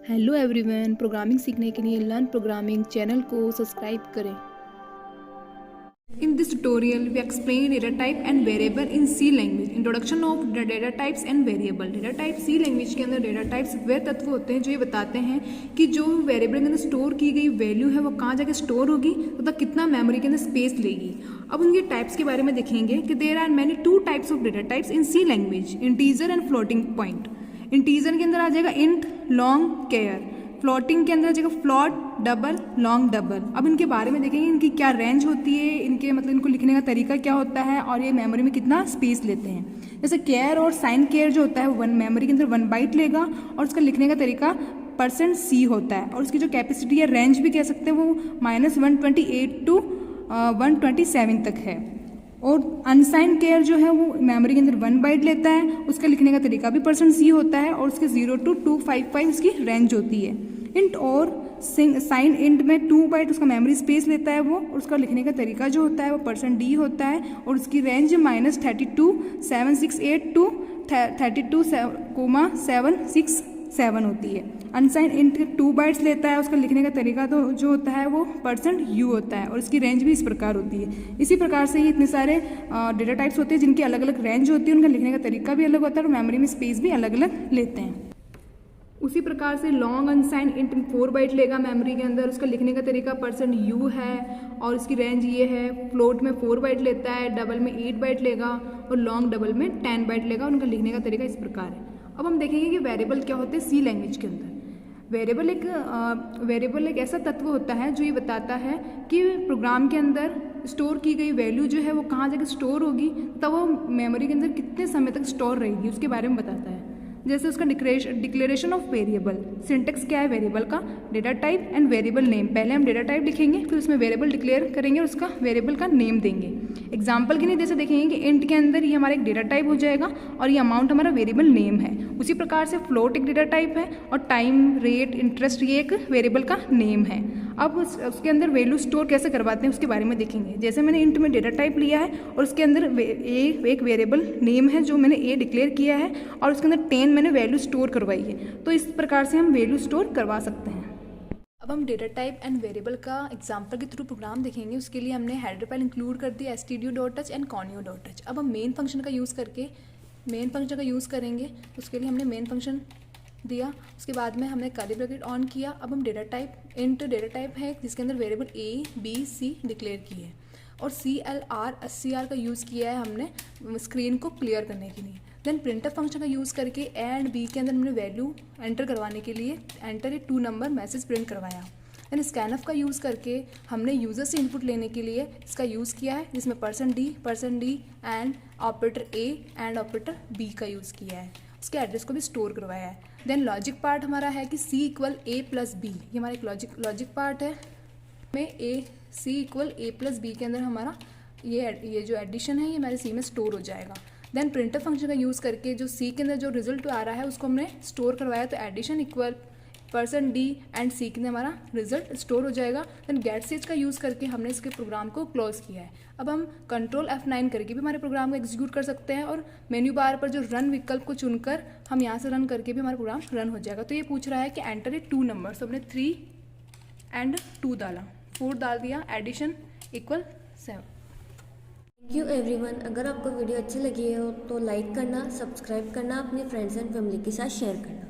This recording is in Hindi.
हेलो एवरीवन, प्रोग्रामिंग सीखने के लिए लर्न प्रोग्रामिंग चैनल को सब्सक्राइब करें। In this tutorial, we explain data type and variable in C language. Introduction of the data types and variable. Data type C language के अंदर data types वे तत्व होते हैं जो ये बताते हैं कि जो वेरिएबल के अंदर स्टोर की गई वैल्यू है वो कहाँ जाके स्टोर होगी तथा तो कितना मेमोरी के अंदर स्पेस लेगी। अब उनके टाइप्स के बारे में देखेंगे कि there are many to types of data types in C language, integer and floating point. Integer के अंदर आ जाएगा इंट, लॉन्ग, केयर। फ्लोटिंग के अंदर आ जाएगा फ्लॉट, डबल, लॉन्ग, डबल। अब इनके बारे में देखेंगे इनकी क्या रेंज होती है, इनके मतलब इनको लिखने का तरीका क्या होता है और ये मेमोरी में कितना स्पेस लेते हैं। जैसे केयर और साइन केयर जो होता है वो मेमोरी के अंदर 1 बाइट लेगा और उसका लिखने का तरीका %C होता है और उसकी जो कैपेसिटी या रेंज भी कह सकते हैं वो -128 to 127 तक है। और अनसाइन केयर जो है वो मेमोरी के अंदर 1 बाइट लेता है, उसका लिखने का तरीका भी %C होता है और उसके 0 to 255 उसकी रेंज होती है। इंट और साइन इंट में 2 बाइट उसका मेमोरी स्पेस लेता है वो और उसका लिखने का तरीका जो होता है वो %D होता है और उसकी रेंज -32,768 to 32,767 होती है। अनसाइन इंट 2 बाइट्स लेता है, उसका लिखने का तरीका तो जो होता है वो %U होता है और उसकी रेंज भी इस प्रकार होती है। इसी प्रकार से ये इतने सारे डेटा टाइप्स होते हैं जिनकी अलग अलग रेंज होती है, उनका लिखने का तरीका भी अलग होता है और मेमोरी में स्पेस भी अलग अलग लेते हैं। उसी प्रकार से लॉन्ग अनसाइन इंट 4 बाइट लेगा मेमोरी के अंदर, उसका लिखने का तरीका %U है और उसकी रेंज ये है। फ्लोट में 4 बाइट लेता है, डबल में 8 बाइट लेगा और लॉन्ग डबल में 10 बाइट लेगा, उनका लिखने का तरीका इस प्रकार है। अब हम देखेंगे कि वेरिएबल क्या होते हैं सी लैंग्वेज के अंदर। वेरिएबल एक ऐसा तत्व होता है जो ये बताता है कि प्रोग्राम के अंदर स्टोर की गई वैल्यू जो है वो कहाँ जाकर स्टोर होगी तब वो मेमोरी के अंदर कितने समय तक स्टोर रहेगी उसके बारे में बताता है। जैसे उसका डिक्लेरेशन ऑफ वेरिएबल। सिंटेक्स क्या है वेरिएबल का? Data type and variable name. पहले हम डेटा टाइप लिखेंगे, फिर उसमें वेरिएबल डिक्लेयर करेंगे और उसका वेरिएबल का नेम देंगे। एग्जाम्पल के लिए जैसे देखेंगे कि इंट के अंदर ये हमारा एक डेटा टाइप हो जाएगा और ये अमाउंट हमारा वेरिएबल नेम है। उसी प्रकार से फ्लोट एक डेटा टाइप है और टाइम, रेट, इंटरेस्ट ये एक वेरिएबल का नेम है। अब उसके अंदर वैल्यू स्टोर कैसे करवाते हैं उसके बारे में देखेंगे। जैसे मैंने इंट में डेटा टाइप लिया है और उसके अंदर एक वेरिएबल नेम है जो मैंने ए डिक्लेयर किया है और उसके अंदर 10 मैंने वैल्यू स्टोर करवाई है, तो इस प्रकार से हम वैल्यू स्टोर करवा सकते हैं। अब हम डेटा टाइप एंड वेरिएबल का एग्जांपल के थ्रू प्रोग्राम देखेंगे। उसके लिए हमने हेडर फाइल इंक्लूड कर दिया stdio.h एंड conio.h। अब हम मेन फंक्शन का यूज़ करेंगे। उसके लिए हमने मेन फंक्शन दिया, उसके बाद में हमने कर्ली ब्रैकेट ऑन किया। अब हम data type int data type है जिसके अंदर variable A, B, C declare किए और CLR SCR का यूज़ किया है हमने स्क्रीन को क्लियर करने के लिए। देन प्रिंटफ फंक्शन का यूज़ करके ए एंड बी के अंदर हमने वैल्यू एंटर करवाने के लिए enter a 2 number message print करवाया। देन स्कैनफ का यूज़ करके हमने यूज़र से इनपुट लेने के लिए इसका यूज़ किया है जिसमें %D and operator A and operator B का यूज़ किया है, उसके एड्रेस को भी स्टोर करवाया है। देन लॉजिक पार्ट हमारा है कि C = A + B, ये हमारा एक लॉजिक पार्ट है में C = A + B के अंदर हमारा ये जो एडिशन है ये हमारे C में स्टोर हो जाएगा। देन प्रिंटर फंक्शन का यूज़ करके जो C के अंदर जो रिजल्ट आ रहा है उसको हमने स्टोर करवाया, तो addition equal %D and C के अंदर हमारा रिजल्ट स्टोर हो जाएगा। देन गेट स्टेज का यूज़ करके हमने इसके प्रोग्राम को क्लोज किया है। अब हम कंट्रोल F9 करके भी हमारे प्रोग्राम को एग्जीक्यूट कर सकते हैं और मेन्यू बार पर जो रन विकल्प को चुनकर हम यहाँ से रन करके भी हमारा प्रोग्राम रन हो जाएगा। तो ये पूछ रहा है कि एंटर ए 2 नंबर, तो हमने 3 एंड 2 डाला, 4 डाल दिया, addition equal 7। Thank you everyone. अगर आपको वीडियो अच्छी लगी हो तो लाइक करना, सब्सक्राइब करना, अपने फ्रेंड्स एंड फैमिली के साथ शेयर करना।